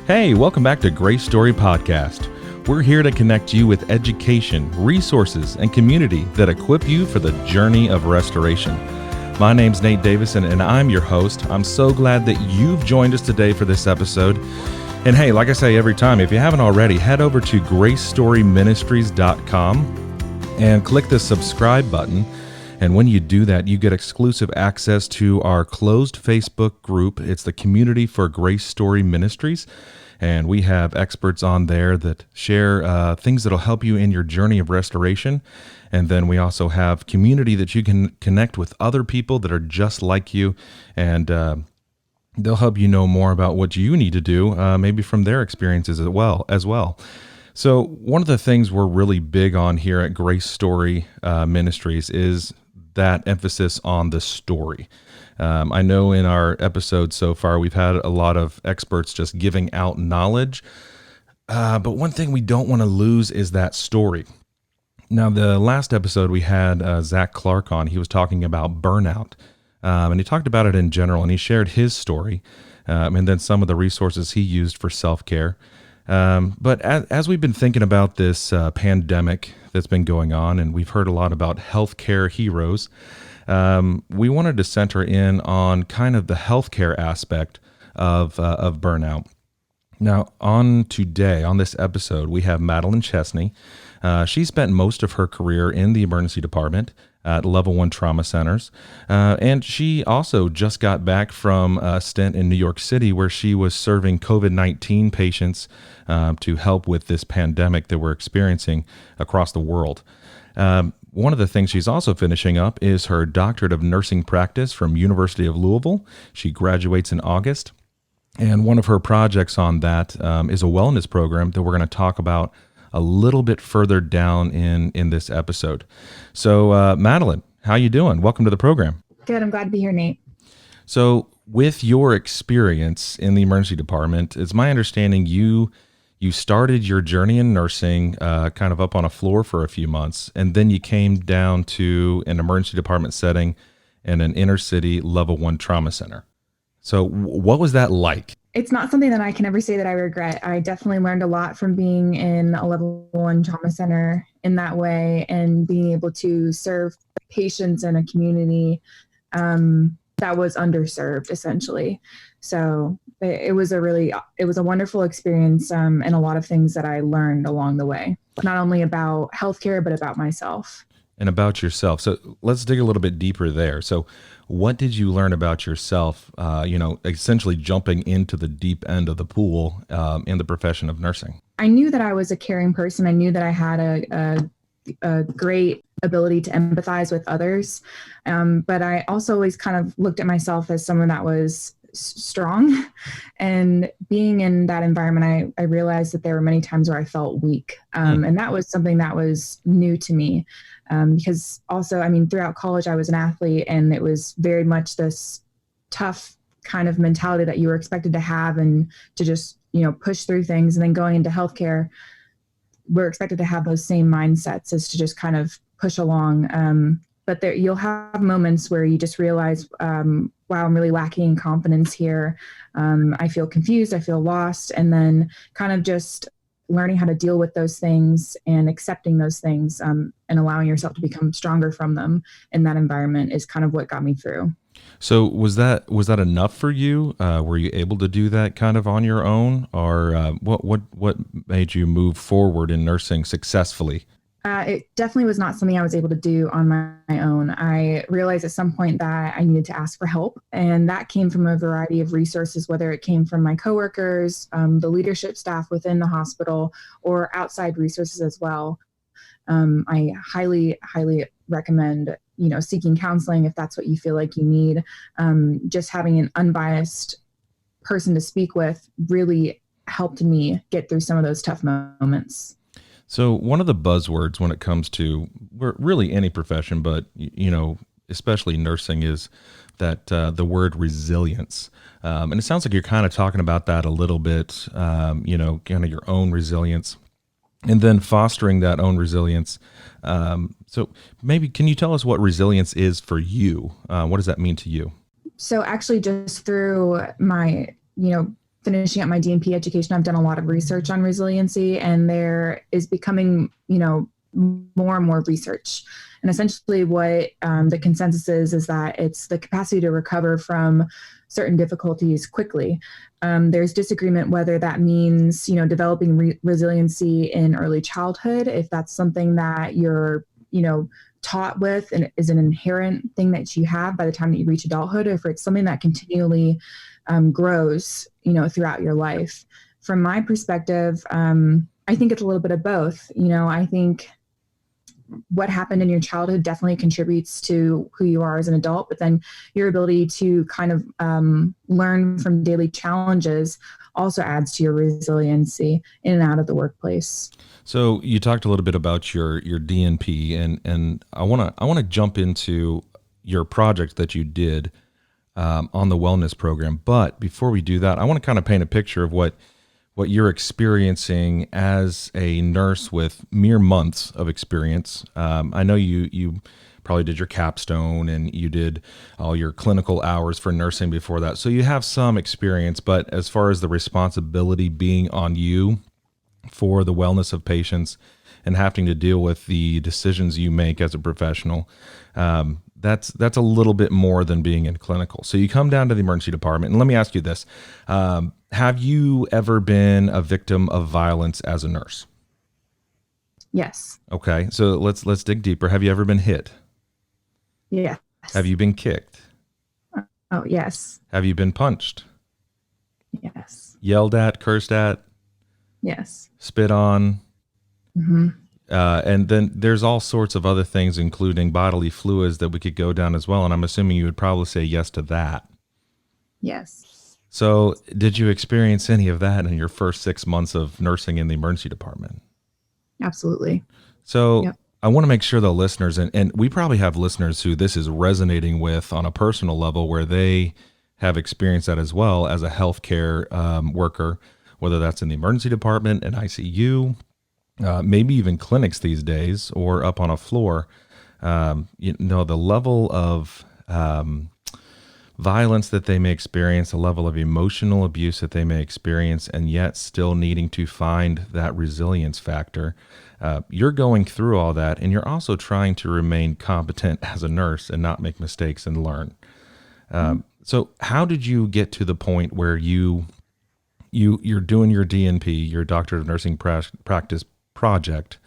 Hey, welcome back to GraceStory Podcast. We're here to connect you with education, resources, and community that equip you for the journey of restoration. My name's Nate Davison, and I'm your host. I'm so glad that you've joined us today for this episode. And hey, like I say every time, if you haven't already, head over to GraceStoryMinistries.com and click the subscribe button. And when you do that, you get exclusive access to our closed Facebook group. It's the Community for GraceStory Ministries. And we have experts on there that share things that'll help you in your journey of restoration. And then we also have community that you can connect with other people that are just like you. And they'll help you know more about what you need to do, maybe from their experiences as well. So one of the things we're really big on here at GraceStory Ministries is that emphasis on the story. I know in our episodes so far, we've had a lot of experts just giving out knowledge, but one thing we don't want to lose is that story. Now, the last episode we had Zach Clark on. He was talking about burnout, and he talked about it in general, and he shared his story, and then some of the resources he used for self-care. But as we've been thinking about this pandemic that's been going on, and we've heard a lot about healthcare heroes, we wanted to center in on kind of the healthcare aspect of burnout. Now, on this episode, we have Madeline Chesney. She spent most of her career in the emergency department at level 1 trauma centers. And she also just got back from a stint in New York City where she was serving COVID-19 patients to help with this pandemic that we're experiencing across the world. One of the things she's also finishing up is her doctorate of nursing practice from University of Louisville. She graduates in August. And one of her projects on that is a wellness program that we're going to talk about a little bit further down in this episode. So, Madeline, how you doing? Welcome to the program. Good. I'm glad to be here, Nate. So, with your experience in the emergency department, it's my understanding you started your journey in nursing kind of up on a floor for a few months, and then you came down to an emergency department setting in an inner city level 1 trauma center. So, what was that like? It's not something that I can ever say that I regret. I definitely learned a lot from being in a level 1 trauma center in that way and being able to serve patients in a community that was underserved, essentially. So it was a wonderful experience and a lot of things that I learned along the way, not only about healthcare, but about myself. And about yourself. So let's dig a little bit deeper there. So what did you learn about yourself, essentially jumping into the deep end of the pool in the profession of nursing? I knew that I was a caring person. I knew that I had a great ability to empathize with others. But I also always kind of looked at myself as someone that was strong. And being in that environment, I realized that there were many times where I felt weak. And that was something that was new to me. Because also, throughout college, I was an athlete, and it was very much this tough kind of mentality that you were expected to have and to just, push through things. And then going into healthcare, we're expected to have those same mindsets as to just kind of push along. But you'll have moments where you just realize, wow, I'm really lacking confidence here. I feel confused. I feel lost. And then kind of just learning how to deal with those things and accepting those things and allowing yourself to become stronger from them in that environment is kind of what got me through. So was that enough for you? Were you able to do that kind of on your own, or what made you move forward in nursing successfully? It definitely was not something I was able to do on my own. I realized at some point that I needed to ask for help, and that came from a variety of resources, whether it came from my coworkers, the leadership staff within the hospital, or outside resources as well. I highly, highly recommend, seeking counseling if that's what you feel like you need. Just having an unbiased person to speak with really helped me get through some of those tough moments. So one of the buzzwords when it comes to really any profession, but especially nursing, is that the word resilience. And it sounds like you're kind of talking about that a little bit, kind of your own resilience, and then fostering that own resilience. So maybe can you tell us what resilience is for you? What does that mean to you? So actually just through my, finishing up my DNP education, I've done a lot of research on resiliency, and there is becoming, more and more research. And essentially what the consensus is that it's the capacity to recover from certain difficulties quickly. There's disagreement whether that means, developing resiliency in early childhood, if that's something that you're, taught with and is an inherent thing that you have by the time that you reach adulthood, or if it's something that continually grows, throughout your life. From my perspective, I think it's a little bit of both. I think what happened in your childhood definitely contributes to who you are as an adult, but then your ability to kind of learn from daily challenges also adds to your resiliency in and out of the workplace. So you talked a little bit about your DNP, and I want to jump into your project that you did on the wellness program. But before we do that, I want to kind of paint a picture of what you're experiencing as a nurse with mere months of experience. I know you probably did your capstone and you did all your clinical hours for nursing before that. So you have some experience, but as far as the responsibility being on you for the wellness of patients and having to deal with the decisions you make as a professional, that's a little bit more than being in clinical. So you come down to the emergency department, and let me ask you this. Have you ever been a victim of violence as a nurse? Yes. Okay, so let's dig deeper. Have you ever been hit? Yes. Have you been kicked? Oh, yes. Have you been punched? Yes. Yelled at, cursed at? Yes. Spit on? Mm-hmm. And then there's all sorts of other things, including bodily fluids, that we could go down as well. And I'm assuming you would probably say yes to that. Yes. So did you experience any of that in your first 6 months of nursing in the emergency department? Absolutely. So Yep. I want to make sure the listeners, and we probably have listeners who this is resonating with on a personal level, where they have experienced that as well as a healthcare worker, whether that's in the emergency department, an ICU, maybe even clinics these days, or up on a floor. The level of violence that they may experience, the level of emotional abuse that they may experience, and yet still needing to find that resilience factor. You're going through all that, and you're also trying to remain competent as a nurse and not make mistakes and learn. So how did you get to the point where you're doing your DNP, your Doctor of Nursing Practice project,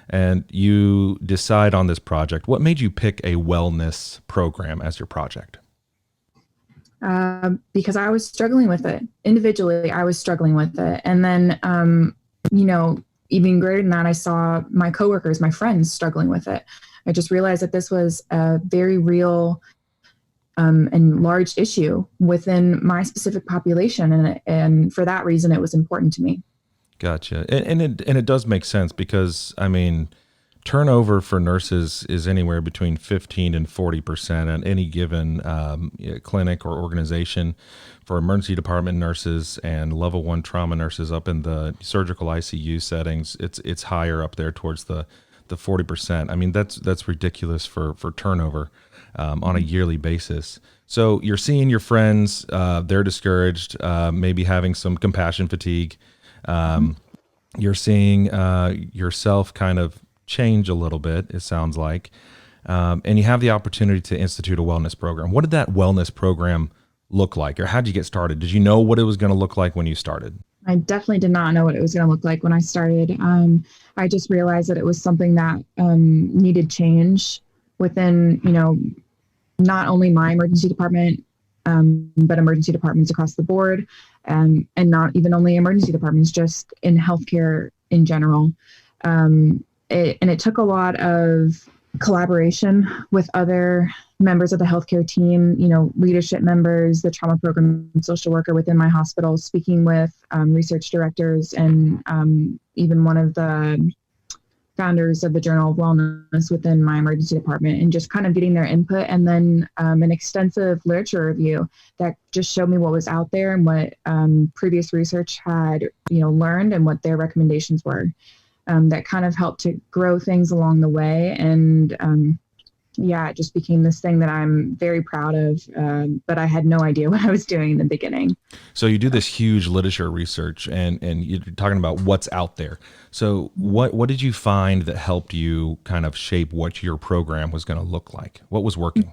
and you decide on this project? What made you pick a wellness program as your project? Because I was struggling with it individually. I was struggling with it. And then, even greater than that, I saw my coworkers, my friends struggling with it. I just realized that this was a very real and large issue within my specific population. And for that reason, it was important to me. Gotcha. And it does make sense, because, I mean, turnover for nurses is anywhere between 15 and 40% at any given clinic or organization. For emergency department nurses and level 1 trauma nurses up in the surgical ICU settings, it's higher up there towards the 40%. I mean, that's ridiculous for turnover on a yearly basis. So you're seeing your friends, they're discouraged, maybe having some compassion fatigue. You're seeing yourself kind of change a little bit, it sounds like. And you have the opportunity to institute a wellness program. What did that wellness program look like, or how did you get started? Did you know what it was going to look like when you started? I definitely did not know what it was going to look like when I started. I just realized that it was something that needed change within, not only my emergency department, but emergency departments across the board, and not even only emergency departments, just in healthcare in general. It took a lot of collaboration with other members of the healthcare team, leadership members, the trauma program social worker within my hospital, speaking with research directors, and even one of the founders of the Journal of Wellness within my emergency department, and just kind of getting their input, and then an extensive literature review that just showed me what was out there and what previous research had, learned, and what their recommendations were. That kind of helped to grow things along the way, and yeah, it just became this thing that I'm very proud of. But I had no idea what I was doing in the beginning. So you do this huge literature research, and you're talking about what's out there. So what did you find that helped you kind of shape what your program was going to look like? What was working?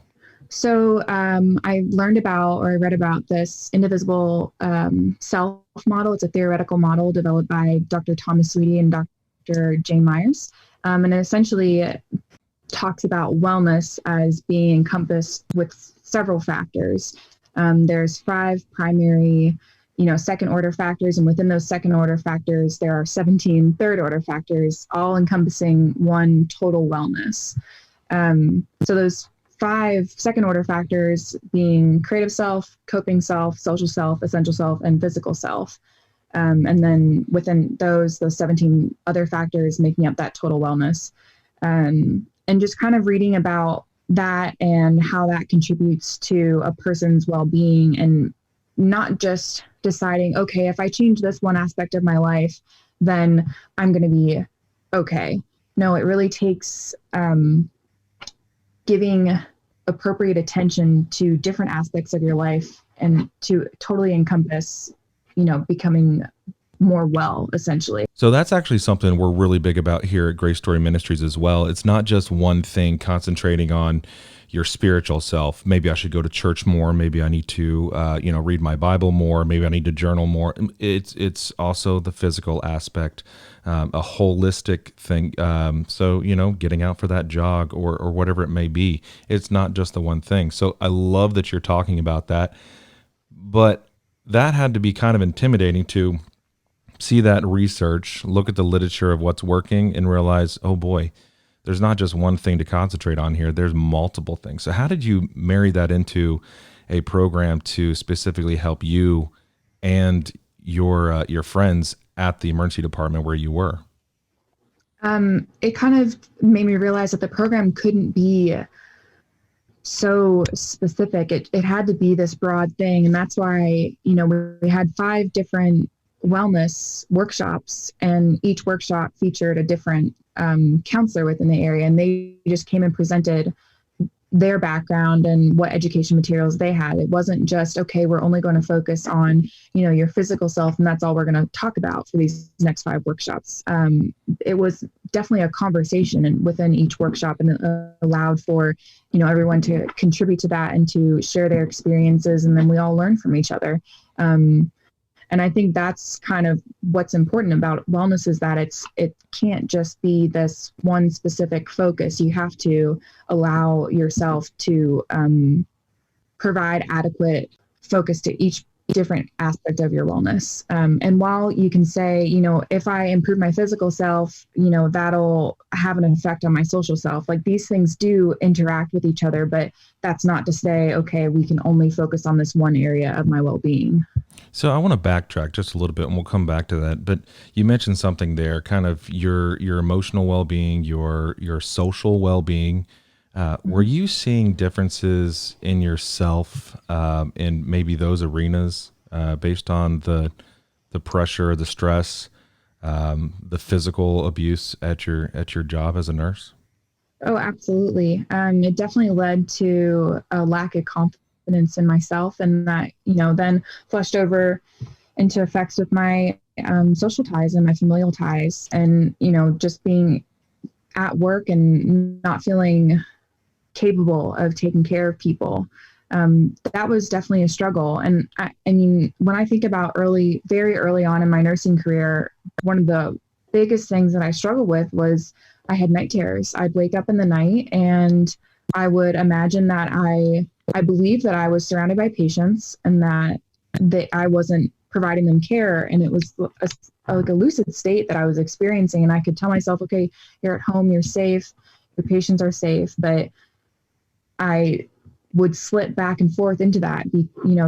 So I learned about, or I read about this Indivisible self model. It's a theoretical model developed by Dr. Thomas Sweetie and Dr. Jane Myers. And it essentially talks about wellness as being encompassed with several factors. There's 5 primary, second order factors. And within those second order factors, there are 17 third order factors, all encompassing one total wellness. So those 5 second order factors being creative self, coping self, social self, essential self, and physical self. And then within those 17 other factors making up that total wellness. And just kind of reading about that and how that contributes to a person's well-being, and not just deciding, okay, if I change this one aspect of my life, then I'm going to be okay. No, it really takes giving appropriate attention to different aspects of your life and to totally encompass, becoming more well, essentially. So that's actually something we're really big about here at GraceStory Ministries as well. It's not just one thing concentrating on your spiritual self. Maybe I should go to church more. Maybe I need to, read my Bible more. Maybe I need to journal more. It's also the physical aspect, a holistic thing. So, getting out for that jog or whatever it may be. It's not just the one thing. So I love that you're talking about that. But that had to be kind of intimidating to see that research, look at the literature of what's working, and realize, oh boy, there's not just one thing to concentrate on here. There's multiple things. So how did you marry that into a program to specifically help you and your friends at the emergency department where you were? It kind of made me realize that the program couldn't be so specific. It had to be this broad thing. And that's why, we had 5 different wellness workshops, and each workshop featured a different counselor within the area, and they just came and presented their background and what education materials they had. It wasn't just, okay, we're only going to focus on, your physical self, and that's all we're going to talk about for these next 5 workshops. It was definitely a conversation within each workshop, and it allowed for, everyone to contribute to that and to share their experiences, and then we all learn from each other. And I think that's kind of what's important about wellness, is that it can't just be this one specific focus. You have to allow yourself to provide adequate focus to each different aspect of your wellness. And while you can say, if I improve my physical self, that'll have an effect on my social self. Like, these things do interact with each other, but that's not to say, okay, we can only focus on this one area of my well-being. So I want to backtrack just a little bit, and we'll come back to that. But you mentioned something there, kind of your emotional well-being, your social well-being. Were you seeing differences in yourself in maybe those arenas based on the pressure, the stress, the physical abuse at your job as a nurse? Oh, absolutely. It definitely led to a lack of confidence in myself, and that, then flushed over into effects with my social ties and my familial ties, and, just being at work and not feeling capable of taking care of people. That was definitely a struggle. And I mean, when I think about very early on in my nursing career, one of the biggest things that I struggled with was I had night terrors. I'd wake up in the night and I would imagine that I believed that I was surrounded by patients, and that I wasn't providing them care. And it was like a lucid state that I was experiencing. And I could tell myself, okay, you're at home, you're safe, your patients are safe. But I would slip back and forth into that,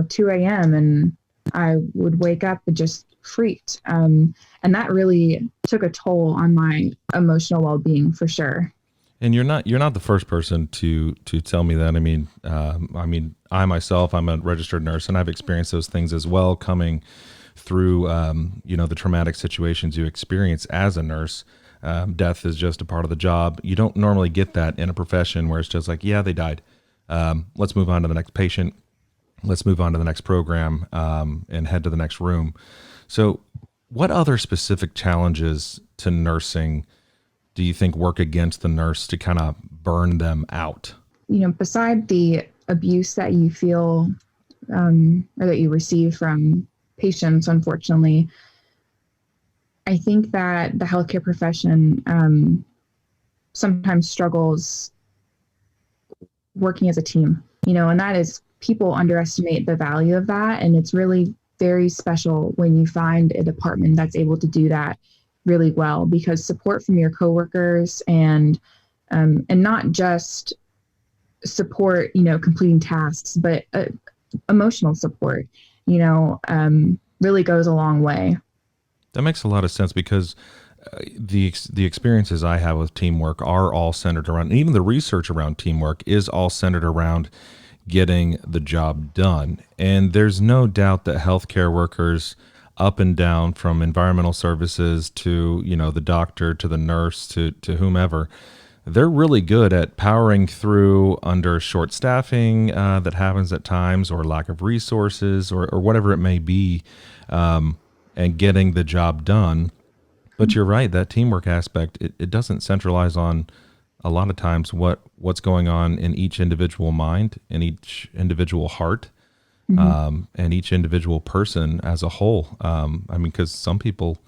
2 a.m. and I would wake up and just freaked. And that really took a toll on my emotional well-being, for sure. And you're not the first person to tell me that. I mean, I myself, I'm a registered nurse, and I've experienced those things as well, coming through, the traumatic situations you experience as a nurse. Death is just a part of the job. You don't normally get that in a profession where it's just like, yeah, they died. Let's move on to the next patient. Let's move on to the next program, and head to the next room. So what other specific challenges to nursing do you think work against the nurse to kind of burn them out? Beside the abuse that you feel or that you receive from patients, unfortunately, I think that the healthcare profession sometimes struggles working as a team, and that is, people underestimate the value of that. And it's really very special when you find a department that's able to do that really well, because support from your coworkers and not just support, completing tasks, but emotional support, really goes a long way. That makes a lot of sense because the experiences I have with teamwork are all centered around, and even the research around teamwork is all centered around getting the job done. And there's no doubt that healthcare workers up and down, from environmental services to, the doctor, to the nurse, to whomever, they're really good at powering through under short staffing that happens at times, or lack of resources, or whatever it may be, and getting the job done. But you're right, that teamwork aspect, it doesn't centralize on a lot of times what's going on in each individual mind, in each individual heart, and each individual person as a whole. Because some people,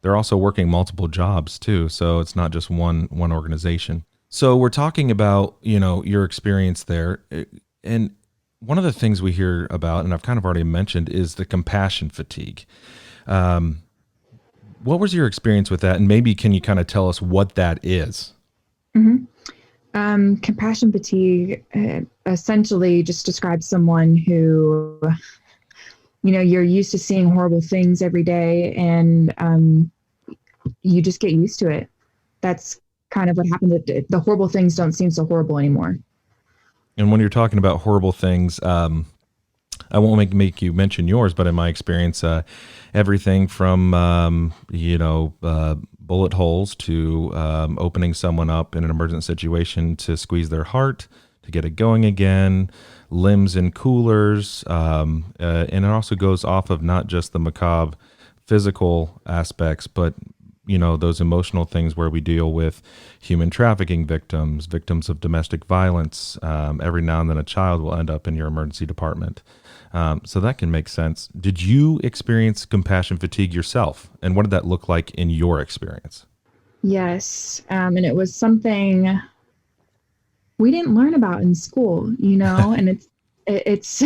they're also working multiple jobs too, so it's not just one organization. So we're talking about your experience there, and one of the things we hear about, and I've kind of already mentioned, is the compassion fatigue. What was your experience with that, and maybe can you kind of tell us what that is? Compassion fatigue essentially just describes someone who, you're used to seeing horrible things every day, and you just get used to it. That's kind of what happens. The horrible things don't seem so horrible anymore. And when you're talking about horrible things, I won't make you mention yours, but in my experience, everything from bullet holes to opening someone up in an emergent situation to squeeze their heart to get it going again, limbs in coolers, and it also goes off of not just the macabre physical aspects, but those emotional things where we deal with human trafficking victims of domestic violence. Every now and then a child will end up in your emergency department. So that can make sense. Did you experience compassion fatigue yourself? And what did that look like in your experience? Yes. And it was something we didn't learn about in school, and it's,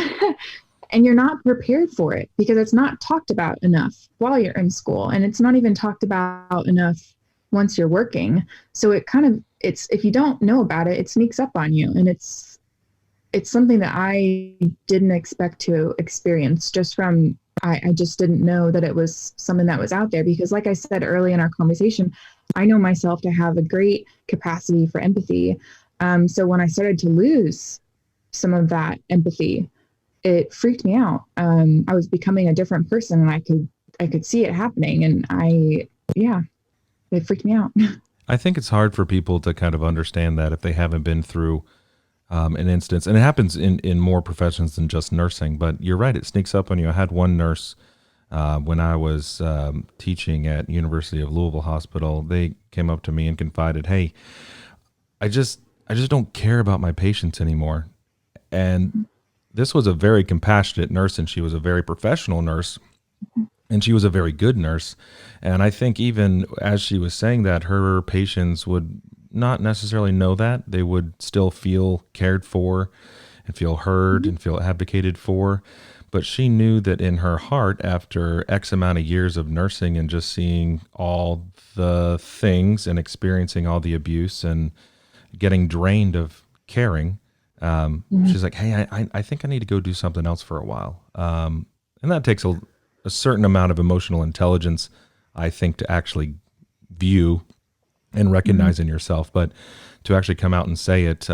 and you're not prepared for it because it's not talked about enough while you're in school. And it's not even talked about enough once you're working. So it's, if you don't know about it, it sneaks up on you. And it's something that I didn't expect to experience I just didn't know that it was something that was out there, because like I said early in our conversation, I know myself to have a great capacity for empathy. So when I started to lose some of that empathy, it freaked me out. I was becoming a different person, and I could see it happening, and it freaked me out. I think it's hard for people to kind of understand that if they haven't been through an instance, and it happens in more professions than just nursing, but you're right, it sneaks up on you. I had one nurse when I was teaching at University of Louisville Hospital. They came up to me and confided, "Hey, I just don't care about my patients anymore." And this was a very compassionate nurse, and she was a very professional nurse, and she was a very good nurse. And I think even as she was saying that, her patients would not necessarily know that. They would still feel cared for and feel heard and feel advocated for. But she knew that in her heart, after X amount of years of nursing and just seeing all the things and experiencing all the abuse and getting drained of caring, she's like, "Hey, I think I need to go do something else for a while." And that takes a certain amount of emotional intelligence, I think, to actually view and recognize in yourself, but to actually come out and say it,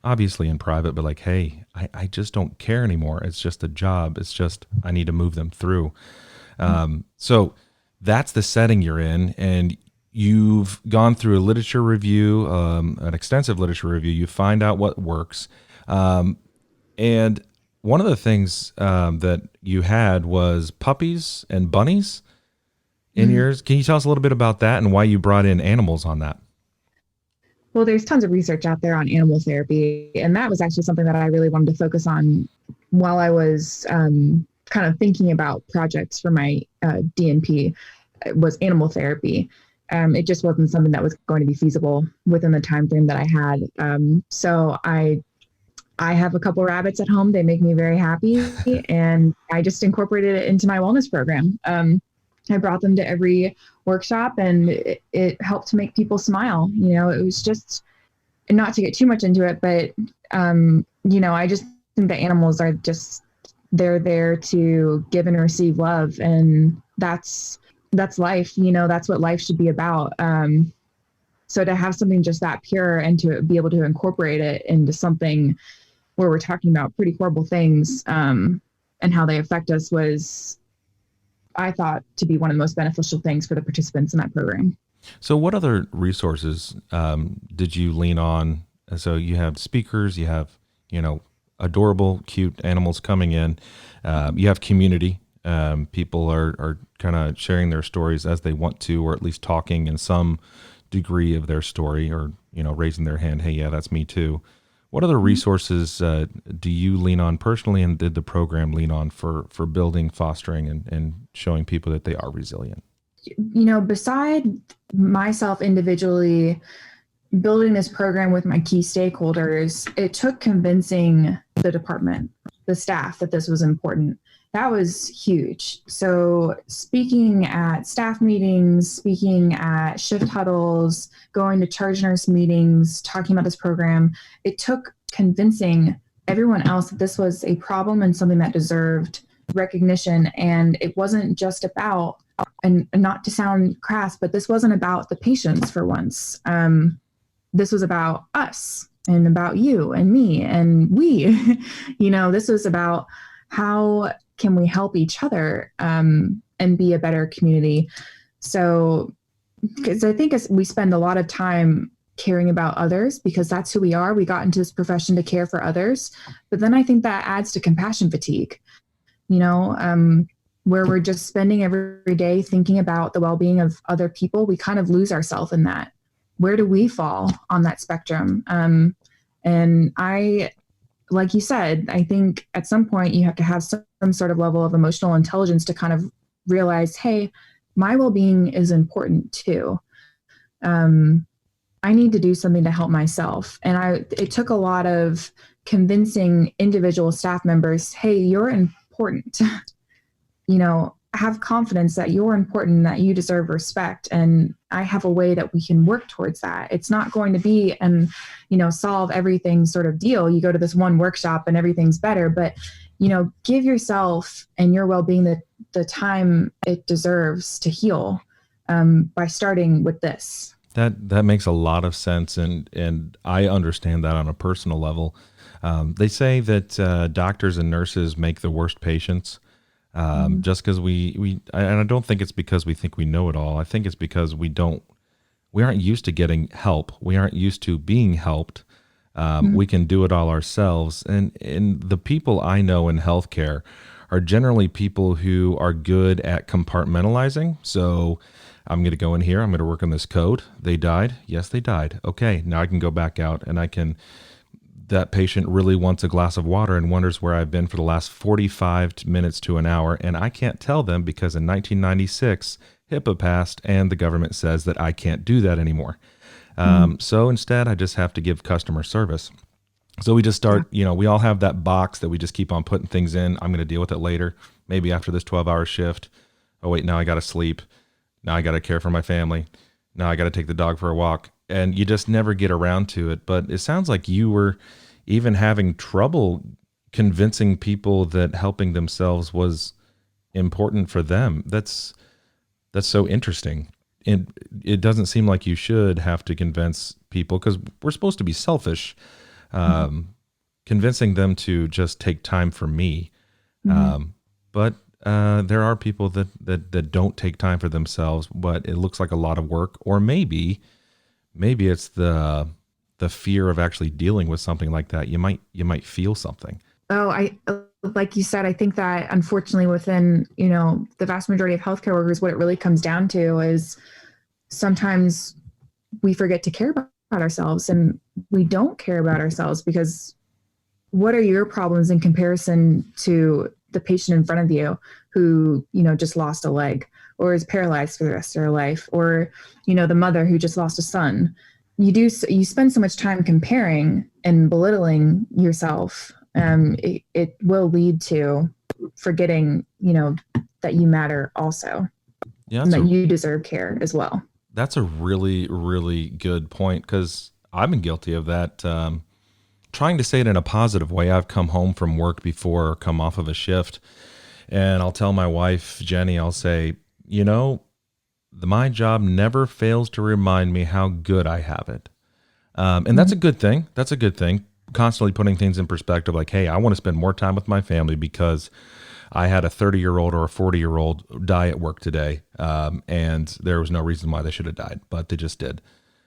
obviously in private, but like, "Hey, I just don't care anymore. It's just a job. It's just, I need to move them through." So that's the setting you're in. And you've gone through a literature review, an extensive literature review. You find out what works. And one of the things that you had was puppies and bunnies in yours. Can you tell us a little bit about that and why you brought in animals on that? Well, there's tons of research out there on animal therapy, and that was actually something that I really wanted to focus on while I was kind of thinking about projects for my DNP. Was animal therapy. It just wasn't something that was going to be feasible within the time frame that I had. So I have a couple rabbits at home. They make me very happy, and I just incorporated it into my wellness program. I brought them to every workshop, and it helped to make people smile. It was just, not to get too much into it, but I just think that animals are just, they're there to give and receive love, and that's life. That's what life should be about. So to have something just that pure and to be able to incorporate it into something where we're talking about pretty horrible things and how they affect us was, I thought, to be one of the most beneficial things for the participants in that program. So what other resources did you lean on? So you have speakers, you have, adorable, cute animals coming in. You have community. People are kind of sharing their stories as they want to, or at least talking in some degree of their story, or, raising their hand. Hey, yeah, that's me too. What other resources do you lean on personally, and did the program lean on for building, fostering, and showing people that they are resilient? Beside myself individually building this program with my key stakeholders, it took convincing the department, the staff, that this was important. That was huge. So speaking at staff meetings, speaking at shift huddles, going to charge nurse meetings, talking about this program, it took convincing everyone else that this was a problem and something that deserved recognition. And it wasn't just about, and not to sound crass, but this wasn't about the patients for once. This was about us and about you and me and we. This was about how can we help each other and be a better community. So, because I think we spend a lot of time caring about others because that's who we are. We got into this profession to care for others. But then I think that adds to compassion fatigue, where we're just spending every day thinking about the well-being of other people. We kind of lose ourselves in that. Where do we fall on that spectrum? And like you said, I think at some point you have to have some sort of level of emotional intelligence to kind of realize, hey, my well-being is important too. I need to do something to help myself. And it took a lot of convincing individual staff members, hey, you're important. Have confidence that you're important, that you deserve respect. And I have a way that we can work towards that. It's not going to be solve everything sort of deal. You go to this one workshop and everything's better, but, give yourself and your well-being the time it deserves to heal by starting with this. That makes a lot of sense. And I understand that on a personal level. They say that doctors and nurses make the worst patients. Just because and I don't think it's because we think we know it all. I think it's because we aren't used to getting help. We aren't used to being helped. We can do it all ourselves. And the people I know in healthcare are generally people who are good at compartmentalizing. So I'm going to go in here. I'm going to work on this code. They died. Yes, they died. Okay. Now I can go back out and that patient really wants a glass of water and wonders where I've been for the last 45 minutes to an hour. And I can't tell them because in 1996, HIPAA passed and the government says that I can't do that anymore. So instead, I just have to give customer service. So we just start, we all have that box that we just keep on putting things in. I'm going to deal with it later, maybe after this 12-hour shift. Oh, wait, now I got to sleep. Now I got to care for my family. Now I got to take the dog for a walk. And you just never get around to it. But it sounds like you were even having trouble convincing people that helping themselves was important for them. That's so interesting. And it doesn't seem like you should have to convince people because we're supposed to be selfish, convincing them to just take time for me. But there are people that don't take time for themselves, but it looks like a lot of work. Or maybe it's the fear of actually dealing with something like that. You might feel something. Oh, like you said, I think that unfortunately within, the vast majority of healthcare workers, what it really comes down to is sometimes we forget to care about ourselves, and we don't care about ourselves because what are your problems in comparison to the patient in front of you who, just lost a leg or is paralyzed for the rest of their life, or, the mother who just lost a son. You spend so much time comparing and belittling yourself. It will lead to forgetting, that you matter also, and that you deserve care as well. That's a really, really good point, because I've been guilty of that. Trying to say it in a positive way. I've come home from work before or come off of a shift, and I'll tell my wife, Jenny, I'll say, my job never fails to remind me how good I have it. And that's a good thing. That's a good thing. Constantly putting things in perspective, like, hey, I want to spend more time with my family because I had a 30-year-old or a 40-year-old die at work today, and there was no reason why they should have died, but they just did.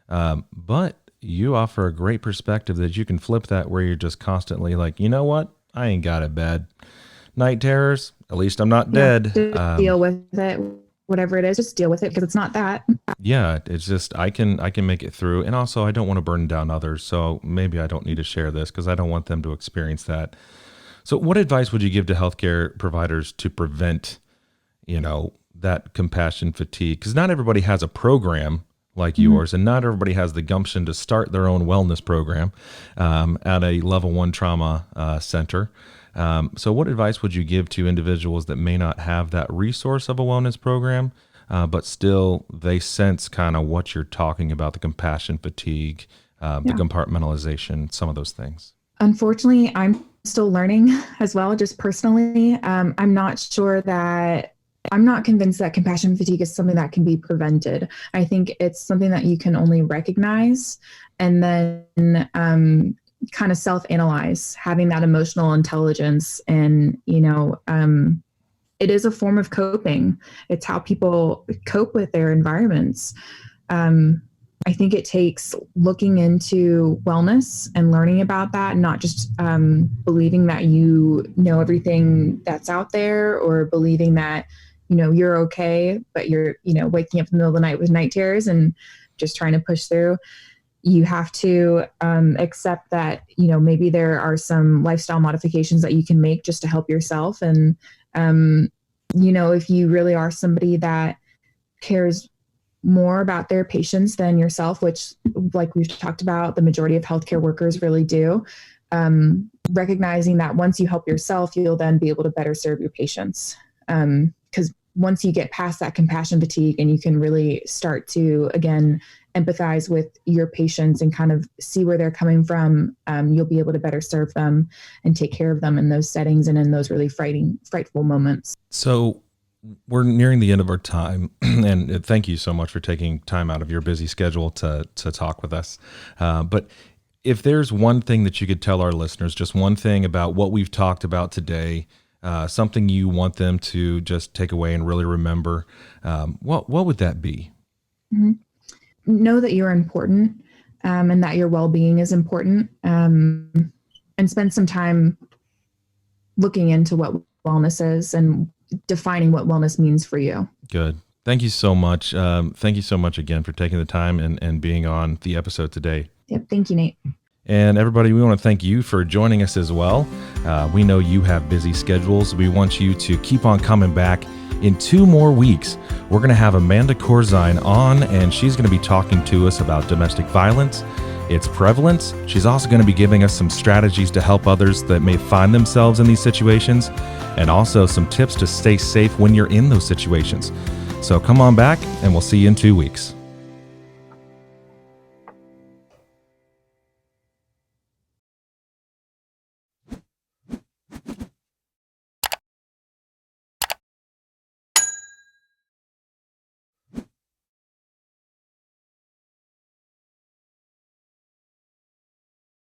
But you offer a great perspective that you can flip that, where you're just constantly like, you know what? I ain't got it bad. Night terrors, at least I'm not dead. Just deal with it. Whatever it is, just deal with it, because it's not that. Yeah, it's just I can make it through. And also, I don't want to burn down others, so maybe I don't need to share this because I don't want them to experience that. So what advice would you give to healthcare providers to prevent, that compassion fatigue? Because not everybody has a program like yours, and not everybody has the gumption to start their own wellness program at a level 1 trauma center. So what advice would you give to individuals that may not have that resource of a wellness program, but still they sense kind of what you're talking about, the compassion fatigue, the compartmentalization, some of those things? Unfortunately, I'm still learning as well, just personally. I'm not convinced that compassion fatigue is something that can be prevented. I think it's something that you can only recognize and then kind of self-analyze, having that emotional intelligence. And, it is a form of coping. It's how people cope with their environments. I think it takes looking into wellness and learning about that, not just believing that you know everything that's out there, or believing that, you're okay, but you're, waking up in the middle of the night with night terrors and just trying to push through. You have to accept that, maybe there are some lifestyle modifications that you can make just to help yourself. And, if you really are somebody that cares more about their patients than yourself, which, like we've talked about, the majority of healthcare workers really do, recognizing that once you help yourself, you'll then be able to better serve your patients. Because once you get past that compassion fatigue and you can really start to, again, empathize with your patients and kind of see where they're coming from, you'll be able to better serve them and take care of them in those settings and in those really frightful moments. So we're nearing the end of our time, and thank you so much for taking time out of your busy schedule to talk with us. But if there's one thing that you could tell our listeners, just one thing about what we've talked about today, something you want them to just take away and really remember, what would that be? Mm-hmm. Know that you're important, and that your well-being is important, and spend some time looking into what wellness is and defining what wellness means for you. Good. Thank you so much. Thank you so much again for taking the time and being on the episode today. Yep. Thank you, Nate. And everybody, we want to thank you for joining us as well. We know you have busy schedules. We want you to keep on coming back. In 2 more weeks, we're going to have Amanda Corzine on, and she's going to be talking to us about domestic violence, its prevalence. She's also going to be giving us some strategies to help others that may find themselves in these situations, and also some tips to stay safe when you're in those situations. So come on back, and we'll see you in 2 weeks.